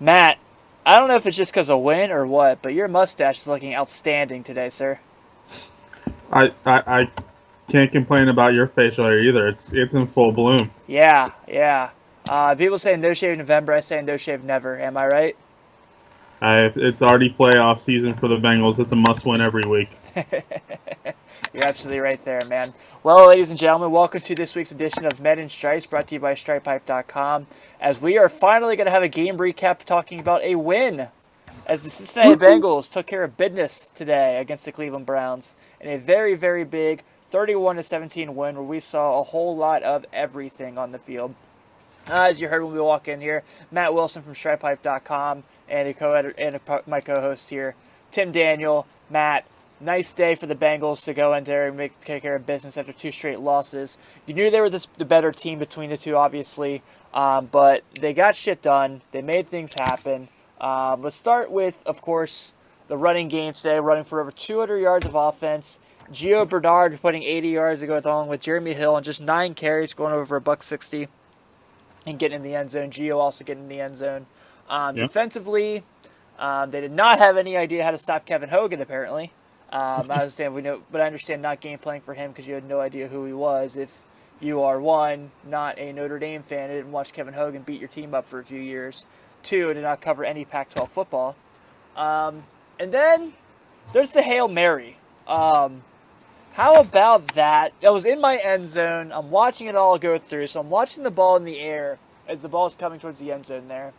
Matt, I don't know if it's just because of win or what, but your mustache is looking outstanding today, sir. I can't complain about your facial hair either. It's in full bloom. Yeah, yeah. People say no shave November. I say no shave never. Am I right? It's already playoff season for the Bengals. It's a must win every week. You're absolutely right there, man. Well, ladies and gentlemen, welcome to this week's edition of Men in Stripes, brought to you by StripeHype.com. As we are finally going to have a game recap talking about a win, as the Cincinnati Bengals took care of business today against the Cleveland Browns in a very, very big 31-17 win, where we saw a whole lot of everything on the field. As you heard when we walk in here, Matt Wilson from StripeHype.com and my co-host here, Tim Daniel. Matt, nice day for the Bengals to go in there and take care of business after two straight losses. You knew they were the better team between the two, obviously, but they got shit done. They made things happen. Let's start with, of course, the running game today, running for over 200 yards of offense. Gio Bernard putting 80 yards to go along with Jeremy Hill on just 9 carries, going over a $160 and getting in the end zone. Gio also getting in the end zone. Yeah. Defensively, they did not have any idea how to stop Kevin Hogan, apparently. I understand not game playing for him because you had no idea who he was. If you are, one, not a Notre Dame fan and didn't watch Kevin Hogan beat your team up for a few years. Two, did not cover any Pac-12 football. And then there's the Hail Mary. How about that? That was in my end zone. I'm watching it all go through. So I'm watching the ball in the air as the ball is coming towards the end zone there.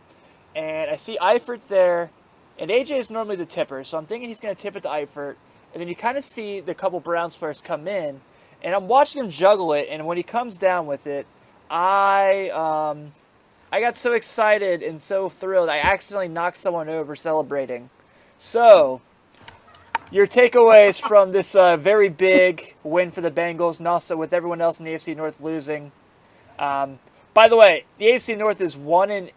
And I see Eifert there. And AJ is normally the tipper. So I'm thinking he's going to tip it to Eifert. And then you kind of see the couple Browns players come in. And I'm watching him juggle it. And when he comes down with it, I got so excited and so thrilled, I accidentally knocked someone over celebrating. So, your takeaways from this very big win for the Bengals, and also with everyone else in the AFC North losing. By the way, the AFC North is 1-8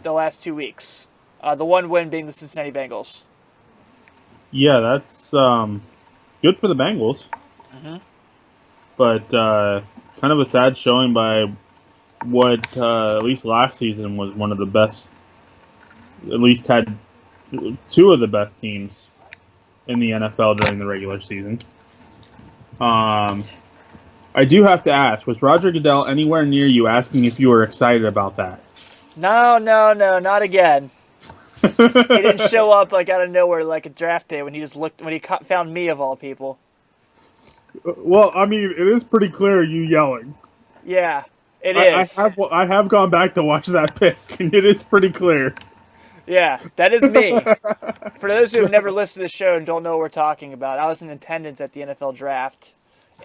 the last 2 weeks. The one win being the Cincinnati Bengals. Yeah, that's good for the Bengals. Mm-hmm. But kind of a sad showing by what at least last season was one of the best, at least had two of the best teams in the NFL during the regular season. I do have to ask, was Roger Goodell anywhere near you asking if you were excited about that? No, not again. He didn't show up like out of nowhere like a draft day when he found me of all people. Well, I mean, it is pretty clear you yelling. Yeah, it is. I have gone back to watch that pick, and it is pretty clear. Yeah, that is me. For those who have never listened to the show and don't know what we're talking about, I was in attendance at the NFL draft,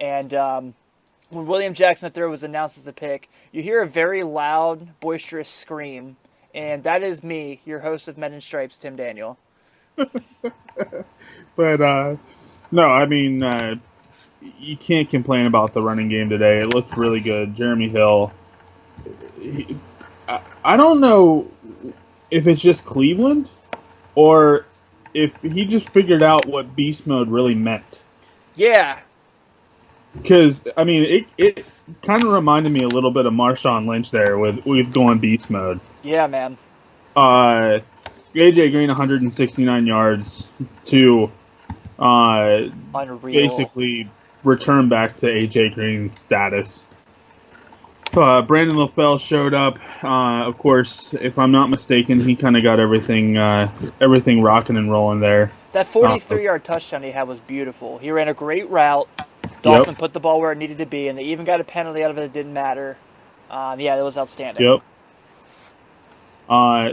and when William Jackson III was announced as a pick, you hear a very loud, boisterous scream, and that is me, your host of Men in Stripes, Tim Daniel. But no, I mean, you can't complain about the running game today. It looked really good. Jeremy Hill. I don't know if it's just Cleveland or if he just figured out what beast mode really meant. Yeah. Because, I mean, it kind of reminded me a little bit of Marshawn Lynch there with going beast mode. Yeah, man. AJ Green, 169 yards to Unreal. basically return back to AJ Green status. Brandon LaFell showed up. Of course, if I'm not mistaken, he kind of got everything rocking and rolling there. That 43-yard touchdown he had was beautiful. He ran a great route. Dolphin put the ball where it needed to be, and they even got a penalty out of it that didn't matter. Yeah, it was outstanding. Yep.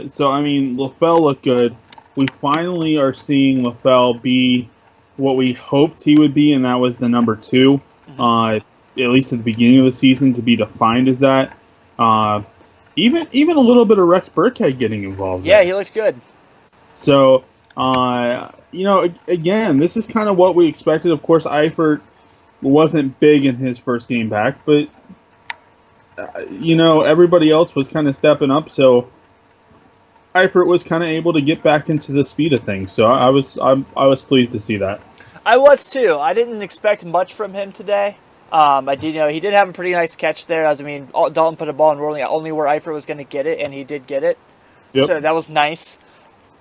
So, I mean, LaFell looked good. We finally are seeing LaFell be what we hoped he would be, and that was the number 2. Mm-hmm. At least at the beginning of the season, to be defined as that. Even a little bit of Rex Burkhead getting involved. Yeah, he looked good. So, again, this is kind of what we expected. Of course, Eifert wasn't big in his first game back, but everybody else was kind of stepping up. So, Eifert was kind of able to get back into the speed of things. So I was pleased to see that. I was too. I didn't expect much from him today. He did have a pretty nice catch there. Dalton put a ball in only where Eifert was going to get it, and he did get it. Yep. So that was nice.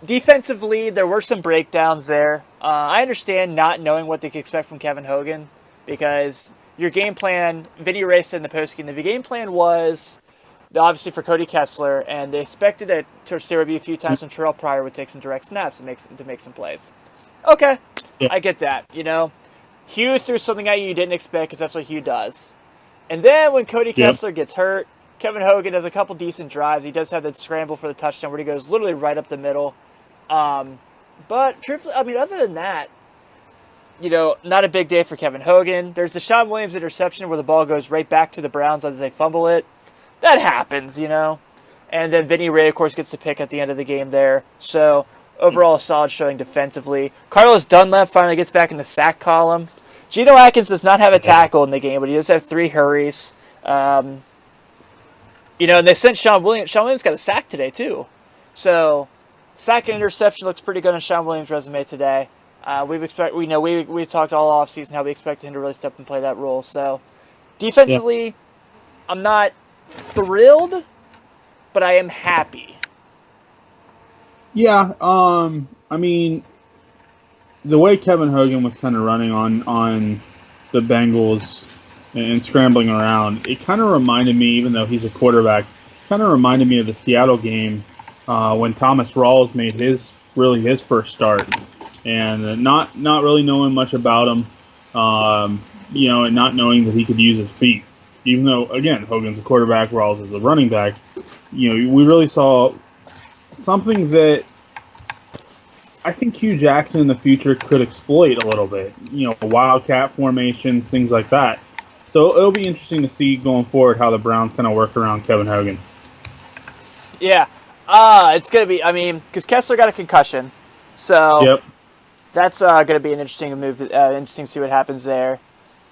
Defensively, there were some breakdowns there. I understand not knowing what to expect from Kevin Hogan because your game plan, Vinny Ray said in the postgame, the game plan was obviously for Cody Kessler, and they expected it to there would be a few times when Terrell Pryor would take some direct snaps to make some plays. Okay, Yeah. I get that. Hugh threw something at you didn't expect because that's what Hugh does. And then when Cody Yep. Kessler gets hurt, Kevin Hogan does a couple decent drives. He does have that scramble for the touchdown where he goes literally right up the middle. But truthfully, other than that, not a big day for Kevin Hogan. There's the Sean Williams interception where the ball goes right back to the Browns as they fumble it. That happens. And then Vinny Ray, of course, gets the pick at the end of the game there. So overall, a solid showing defensively. Carlos Dunlap finally gets back in the sack column. Geno Atkins does not have a tackle in the game, but he does have 3 hurries. And they sent Sean Williams. Sean Williams got a sack today, too. So sack and interception looks pretty good on Sean Williams' resume today. We've talked all offseason how we expect him to really step and play that role. So defensively, I'm not thrilled, but I am happy. Yeah. The way Kevin Hogan was kind of running on the Bengals and scrambling around, it kind of reminded me, even though he's a quarterback, kind of reminded me of the Seattle game when Thomas Rawls made his first start, and not really knowing much about him, and not knowing that he could use his feet. Even though, again, Hogan's a quarterback, Rawls is a running back, we really saw something that I think Hugh Jackson in the future could exploit a little bit. Wildcat formations, things like that. So it'll be interesting to see going forward how the Browns kind of work around Kevin Hogan. Yeah. It's going to be, because Kessler got a concussion. So Yep. that's going to be an interesting move. Interesting to see what happens there.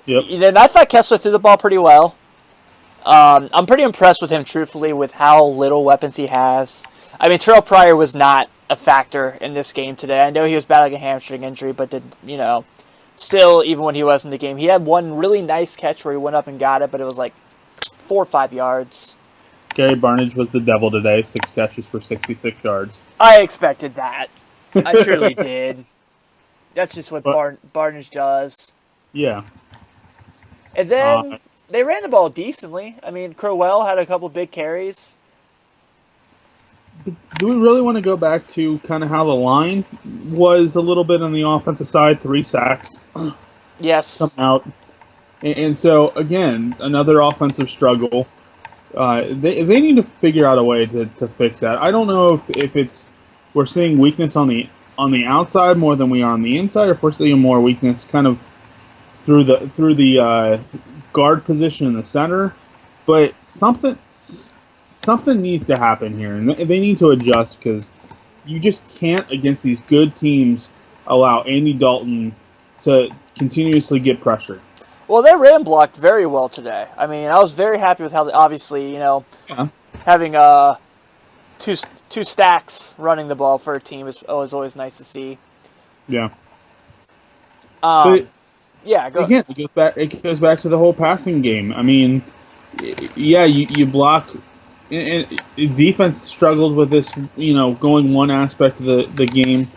Yep. And I thought Kessler threw the ball pretty well. I'm pretty impressed with him, truthfully, with how little weapons he has. Terrell Pryor was not a factor in this game today. I know he was battling a hamstring injury, but still, even when he was in the game, he had one really nice catch where he went up and got it, but it was like 4 or 5 yards. Gary Barnidge was the devil today, 6 catches for 66 yards. I expected that. I truly did. That's just what Barnidge does. Yeah. And then they ran the ball decently. Crowell had a couple big carries. Do we really want to go back to kind of how the line was a little bit on the offensive side? 3 sacks. Yes. Come out. And so, again, another offensive struggle. They need to figure out a way to fix that. I don't know if it's we're seeing weakness on the outside more than we are on the inside, or if we're seeing more weakness kind of through the guard position in the center. But something needs to happen here, and they need to adjust, because you just can't, against these good teams, allow Andy Dalton to continuously get pressure. Well, they ran blocked very well today. I was very happy with how, obviously, having two stacks running the ball for a team is always nice to see. Yeah. Yeah. Go again. It goes back to the whole passing game. You block. And defense struggled with this, going one aspect of the game,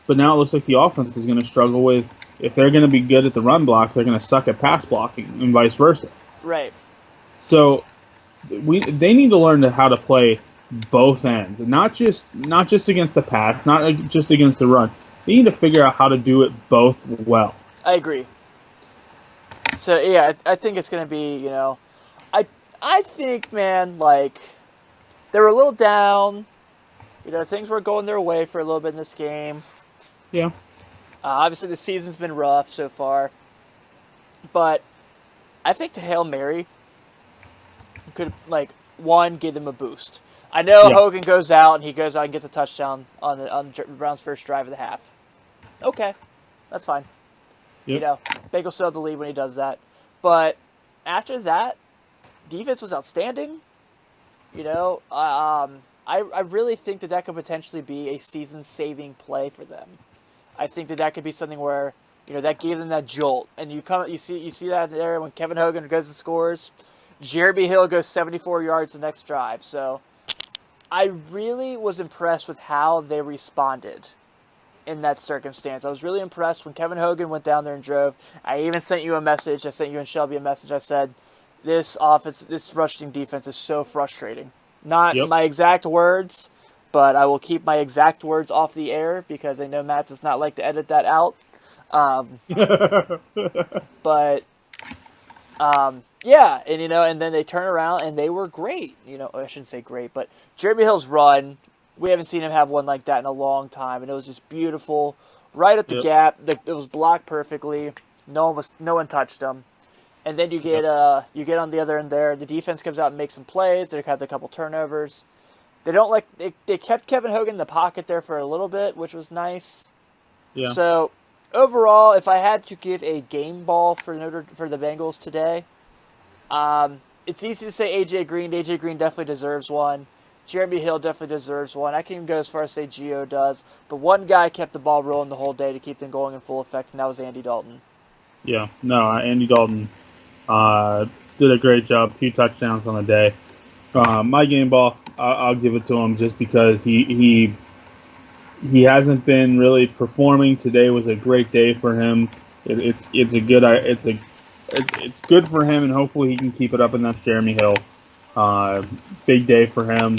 but now it looks like the offense is going to struggle with, if they're going to be good at the run block, they're going to suck at pass blocking, and vice versa. Right. So they need to learn how to play both ends, and not just against the pass, not just against the run. They need to figure out how to do it both well. I agree. So yeah, I think it's going to be, I think, man, they were a little down. Things were going their way for a little bit in this game. Yeah. Obviously, the season's been rough so far. But I think the Hail Mary could, give them a boost. I know Hogan goes out, and he goes out and gets a touchdown on the Browns' first drive of the half. Okay. That's fine. Yep. Bengals still have the lead when he does that. But after that, defense was outstanding. I really think that could potentially be a season-saving play for them. I think that could be something where, that gave them that jolt. And you see that there when Kevin Hogan goes and scores. Jeremy Hill goes 74 yards the next drive. So I really was impressed with how they responded in that circumstance. I was really impressed when Kevin Hogan went down there and drove. I even sent you a message. I sent you and Shelby a message. I said, this rushing defense is so frustrating. Not Yep. my exact words, but I will keep my exact words off the air because I know Matt does not like to edit that out. But yeah, and then they turn around and they were great. I shouldn't say great, but Jeremy Hill's run, we haven't seen him have one like that in a long time, and it was just beautiful, right up the Yep. gap. It was blocked perfectly. No one touched him. And then you get on the other end there. The defense comes out and makes some plays. They had a couple turnovers. They kept Kevin Hogan in the pocket there for a little bit, which was nice. Yeah. So overall, if I had to give a game ball for the Bengals today, it's easy to say AJ Green. AJ Green definitely deserves one. Jeremy Hill definitely deserves one. I can even go as far as say Gio does. But one guy kept the ball rolling the whole day to keep them going in full effect, and that was Andy Dalton. Yeah. No, Andy Dalton did a great job. 2 touchdowns on the day. My game ball, I'll give it to him just because he hasn't been really performing. Today was a great day for him. It's good for him, and hopefully he can keep it up. And that's Jeremy Hill. Big day for him.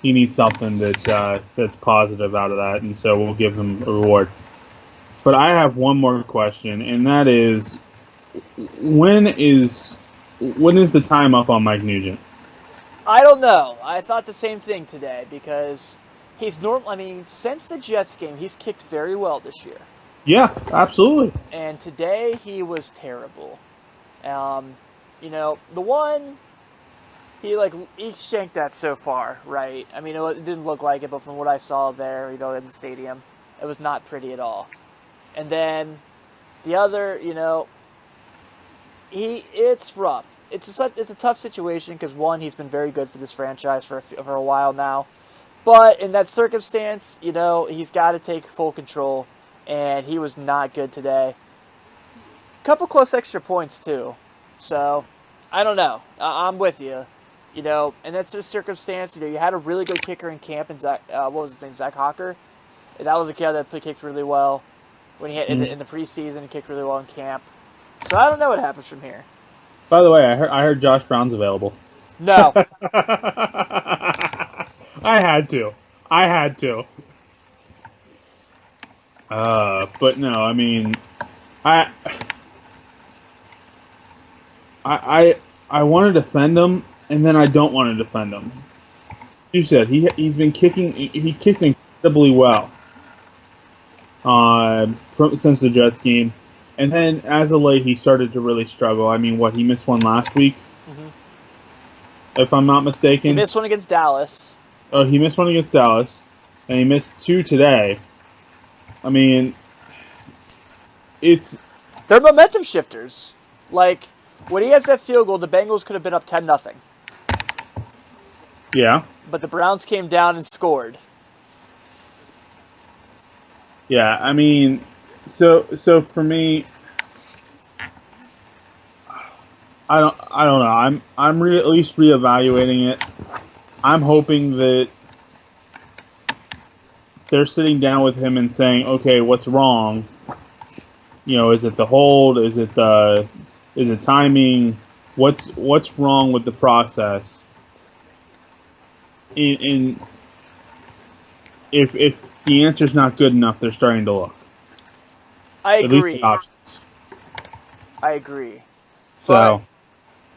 He needs something that's positive out of that, and so we'll give him a reward. But I have one more question, and that is, when is the time up on Mike Nugent? I don't know. I thought the same thing today because he's normal. I mean, since the Jets game, he's kicked very well this year. Yeah, absolutely. And today he was terrible. The one he shanked that so far, right? I mean, it didn't look like it, but from what I saw there, in the stadium, it was not pretty at all. And then the other, it's rough. It's a tough situation because one, he's been very good for this franchise for a while now, but in that circumstance, he's got to take full control, and he was not good today. Couple close extra points too, so I don't know. I'm with you, and that's the circumstance. You had a really good kicker in camp, and Zach, what was his name, Zach Hawker. And that was a guy that kicked really well when he had in the preseason. He kicked really well in camp. So I don't know what happens from here. By the way, I heard Josh Brown's available. No. I had to. But no, I mean, I want to defend him, and then I don't want to defend him. You said he's been kicking. He kicked incredibly well since the Jets game. And then, as of late, he started to really struggle. I mean, he missed one last week? Mm-hmm. If I'm not mistaken. He missed one against Dallas. Oh, he missed one against Dallas. And he missed 2 today. I mean, they're momentum shifters. Like, when he has that field goal, the Bengals could have been up 10-0. Yeah. But the Browns came down and scored. Yeah, I mean... So for me, I don't know. I'm at least reevaluating it. I'm hoping that they're sitting down with him and saying, okay, what's wrong? Is it the hold? Is it timing? What's wrong with the process? And if the answer's not good enough, they're starting to look. I agree. At least the options. I agree. So, but,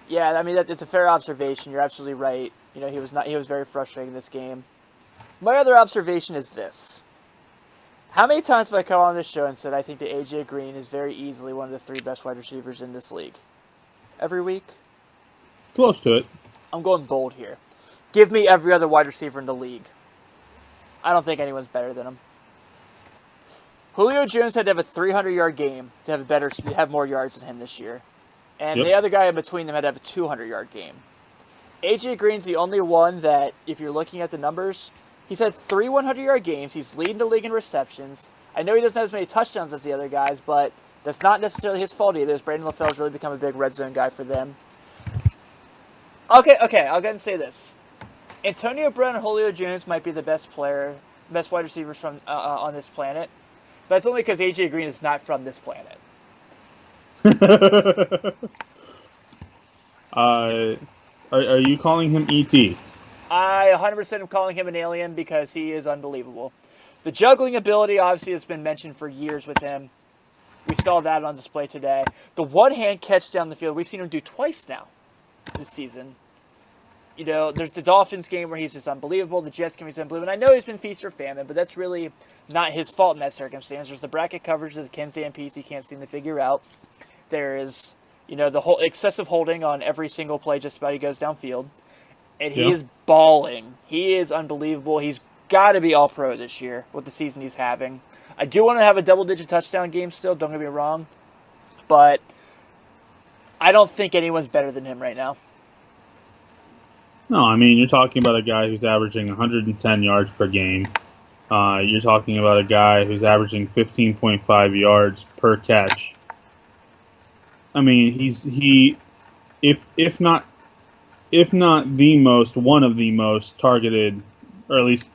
yeah, I mean it's a fair observation. You're absolutely right. He was very frustrating this game. My other observation is this: how many times have I come on this show and said I think that AJ Green is very easily one of the 3 best wide receivers in this league? Every week. Close to it. I'm going bold here. Give me every other wide receiver in the league. I don't think anyone's better than him. Julio Jones had to have a 300-yard game to have more yards than him this year. And The other guy in between them had to have a 200-yard game. AJ Green's the only one that, if you're looking at the numbers, he's had 3 100-yard games. He's leading the league in receptions. I know he doesn't have as many touchdowns as the other guys, but that's not necessarily his fault either. Brandon LaFell's really become a big red zone guy for them. Okay, I'll go ahead and say this. Antonio Brown and Julio Jones might be the best wide receivers from on this planet. But it's only because AJ Green is not from this planet. uh, are you calling him ET? I 100% am calling him an alien because he is unbelievable. The juggling ability, obviously, has been mentioned for years with him. We saw that on display today. The one-hand catch down the field, we've seen him do twice now this season. You know, there's the Dolphins game where he's just unbelievable. The Jets game he's unbelievable. And I know he's been feast or famine, but that's really not his fault in that circumstance. There's the bracket coverage that Ken Zampese he can't seem to figure out. There is, the whole excessive holding on every single play just about he goes downfield. And he is balling. He is unbelievable. He's got to be all-pro this year with the season he's having. I do want to have a double-digit touchdown game still, don't get me wrong. But I don't think anyone's better than him right now. No, I mean, you're talking about a guy who's averaging 110 yards per game. You're talking about a guy who's averaging 15.5 yards per catch. I mean, if not the most, one of the most targeted, or at least,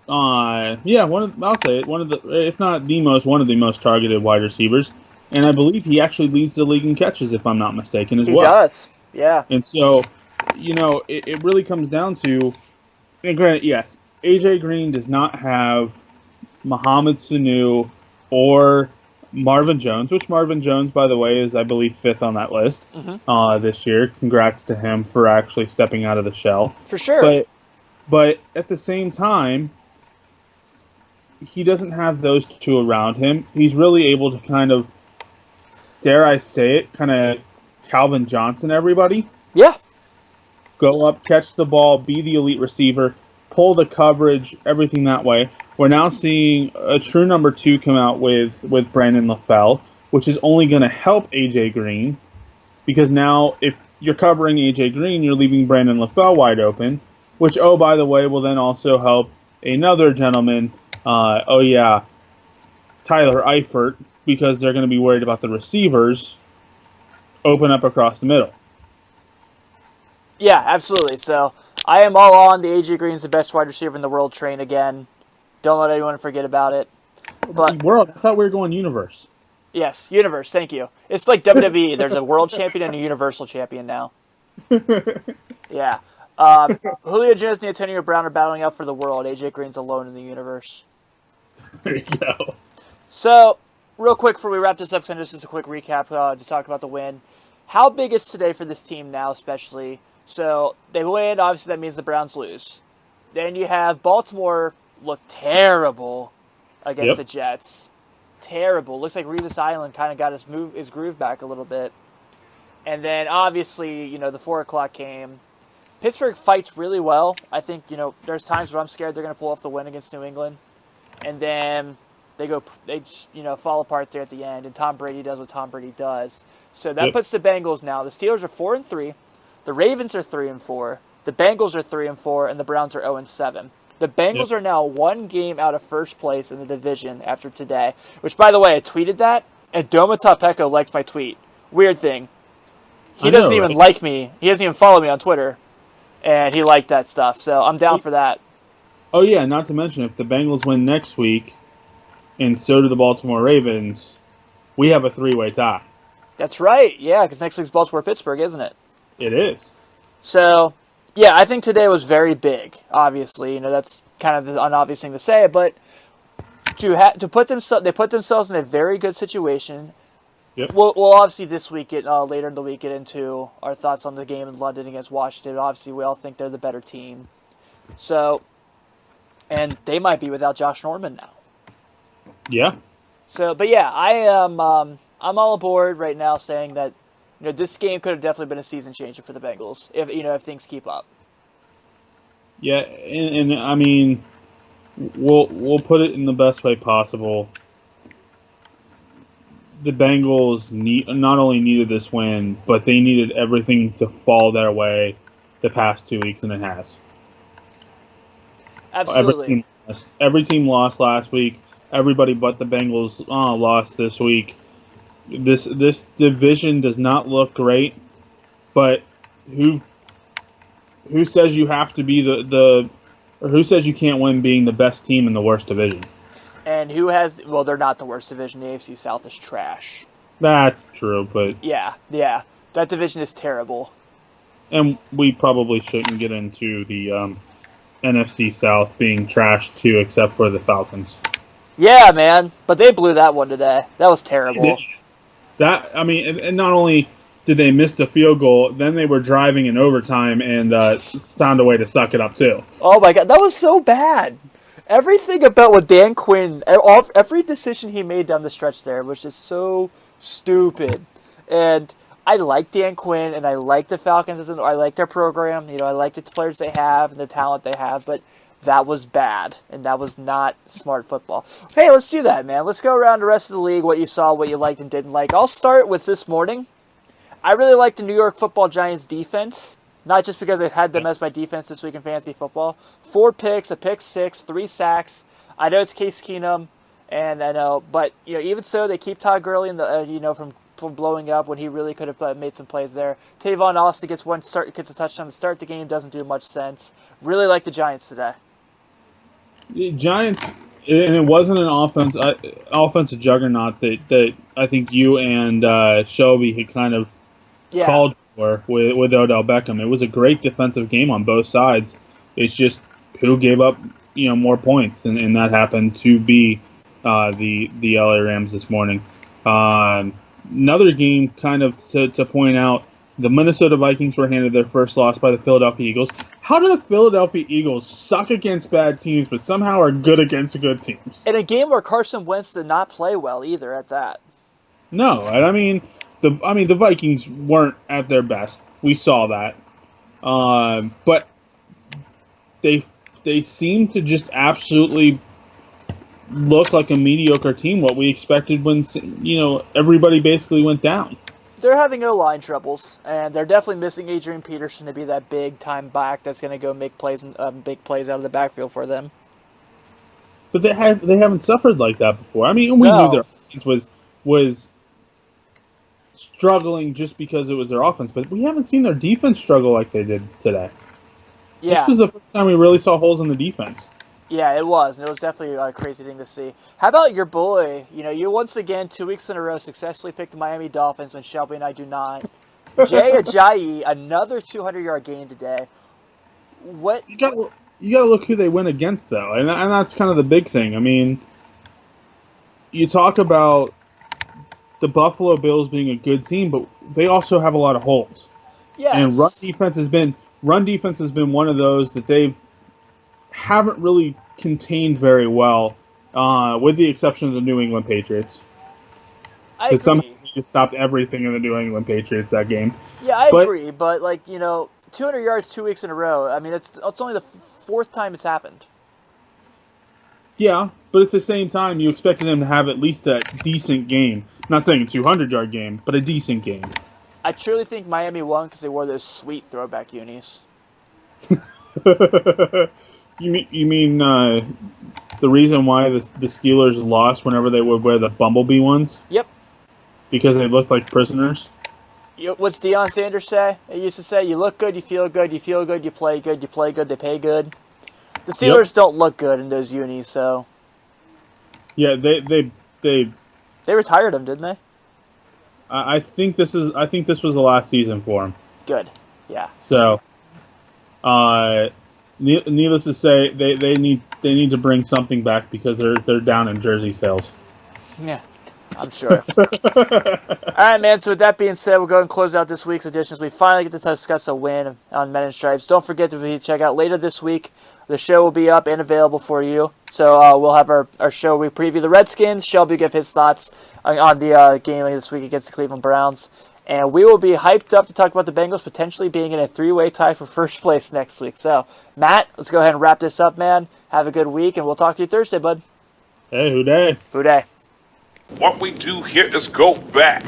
I'll say it, if not the most, one of the most targeted wide receivers. And I believe he actually leads the league in catches, if I'm not mistaken, as well. He does, yeah. And so, it really comes down to, and granted, yes, AJ Green does not have Mohamed Sanu or Marvin Jones, which Marvin Jones, by the way, is, I believe, 5th on that list this year. Congrats to him for actually stepping out of the shell. For sure. But at the same time, he doesn't have those two around him. He's really able to kind of, dare I say it, kind of Calvin Johnson everybody. Yeah. Go up, catch the ball, be the elite receiver, pull the coverage, everything that way. We're now seeing a true number 2 come out with Brandon LaFell, which is only going to help AJ Green, because now if you're covering AJ Green, you're leaving Brandon LaFell wide open, which, oh, by the way, will then also help another gentleman, Tyler Eifert, because they're going to be worried about the receivers open up across the middle. Yeah, absolutely. So I am all on the AJ Green's the best wide receiver in the world train again. Don't let anyone forget about it. But world, I thought we were going universe. Yes, universe. Thank you. It's like WWE. There's a world champion and a universal champion now. Yeah. Julio Jones and Antonio Brown are battling out for the world. AJ Green's alone in the universe. There you go. So, real quick before we wrap this up, just a quick recap to talk about the win. How big is today for this team now, especially? So, they win. Obviously, that means the Browns lose. Then you have Baltimore look terrible against the Jets. Terrible. Looks like Revis Island kind of got his groove back a little bit. And then, obviously, the 4 o'clock game. Pittsburgh fights really well. I think, there's times where I'm scared they're going to pull off the win against New England. And then they just, fall apart there at the end. And Tom Brady does what Tom Brady does. So that puts the Bengals now. The Steelers are 4-3. The Ravens are 3-4. The Bengals are 3-4. And the Browns are 0-7. The Bengals are now 1 game out of first place in the division after today. Which, by the way, I tweeted that. And Doma Topeko liked my tweet. Weird thing. He doesn't even like me. He doesn't even follow me on Twitter. And he liked that stuff. So I'm down for that. Oh, yeah, not to mention, if the Bengals win next week, and so do the Baltimore Ravens, we have a 3-way tie. That's right. Yeah, because next week's Baltimore-Pittsburgh, isn't it? It is. So, yeah, I think today was very big, obviously. That's kind of the unobvious thing to say. But they put themselves in a very good situation. Yep. We'll obviously this week later in the week get into our thoughts on the game in London against Washington. Obviously, we all think they're the better team. So, and they might be without Josh Norman now. Yeah. So, but yeah, I'm all aboard right now, saying that this game could have definitely been a season changer for the Bengals if things keep up. Yeah, and I mean, we'll put it in the best way possible. The Bengals not only needed this win, but they needed everything to fall their way the past 2 weeks, and it has. Absolutely. Every team lost last week. Everybody but the Bengals lost this week. This division does not look great, but who says you have to be or who says you can't win being the best team in the worst division? And who has? Well, they're not the worst division. The AFC South is trash. That's true, but Yeah, that division is terrible. and we probably shouldn't get into the NFC South being trash too, except for the Falcons. Yeah, man, but they blew that one today. That was terrible. And not only did they miss the field goal, then they were driving in overtime and found a way to suck it up too. Oh my god, that was so bad. Everything about what Dan Quinn, every decision he made down the stretch there was just so stupid. And I like Dan Quinn, and I like the Falcons, I like their program. I like the players they have and the talent they have, but that was bad, and that was not smart football. Hey, let's do that, man. Let's go around the rest of the league, what you saw, what you liked and didn't like. I'll start with this morning. I really like the New York Football Giants defense. Not just because I had them as my defense this week in fantasy football. 4 picks, a pick 6, 3 sacks. I know it's Case Keenum, and I know, but even so, they keep Todd Gurley in the from blowing up when he really could have made some plays there. Tavon Austin gets a touchdown to start the game. Doesn't do much sense. Really like the Giants today. The Giants, and it wasn't an offensive juggernaut that I think you and Shelby had kind of called for with Odell Beckham. It was a great defensive game on both sides. It's just who gave up more points, and that happened to be the LA Rams this morning. Another game kind of to point out, the Minnesota Vikings were handed their first loss by the Philadelphia Eagles. How do the Philadelphia Eagles suck against bad teams but somehow are good against good teams? In a game where Carson Wentz did not play well either at that. No, and I mean the Vikings weren't at their best. We saw that. But they seem to just absolutely look like a mediocre team, what we expected when everybody basically went down. They're having O-line troubles, and they're definitely missing Adrian Peterson to be that big-time back that's going to go make plays and big plays out of the backfield for them. But they haven't suffered like that before. I mean, we knew their offense was struggling just because it was their offense, but we haven't seen their defense struggle like they did today. Yeah. This was the first time we really saw holes in the defense. Yeah, it was. And it was definitely a crazy thing to see. How about your boy? You once again, 2 weeks in a row, successfully picked the Miami Dolphins when Shelby and I do not. Jay Ajayi, another 200-yard game today. What? You gotta look who they went against, though, and that's kind of the big thing. I mean, you talk about the Buffalo Bills being a good team, but they also have a lot of holes. Yes. And run defense has been one of those that they haven't really contained very well, with the exception of the New England Patriots. I agree. Somehow they stopped everything in the New England Patriots that game. Yeah, I agree, but 200 yards 2 weeks in a row. I mean, it's only the 4th time it's happened. Yeah, but at the same time, you expected him to have at least a decent game. I'm not saying a 200-yard game, but a decent game. I truly think Miami won because they wore those sweet throwback unis. You mean the reason why the Steelers lost whenever they would wear the Bumblebee ones? Yep. Because they looked like prisoners? What's Deion Sanders say? He used to say, you look good, you feel good, you feel good, you play good, they pay good. The Steelers don't look good in those unis, so... Yeah, they retired him, didn't they? I think this was the last season for him. Good. Yeah. So, needless to say, they need to bring something back because they're down in jersey sales. Yeah, I'm sure. All right, man. So with that being said, we'll go and close out this week's editions. We finally get to discuss a win on Men in Stripes. Don't forget to check out later this week. The show will be up and available for you. So we'll have our show. We preview the Redskins. Shelby give his thoughts on the game this week against the Cleveland Browns. And we will be hyped up to talk about the Bengals potentially being in a 3-way tie for first place next week. So, Matt, let's go ahead and wrap this up, man. Have a good week, and we'll talk to you Thursday, bud. Hey, who day? Who day? What we do here is go back.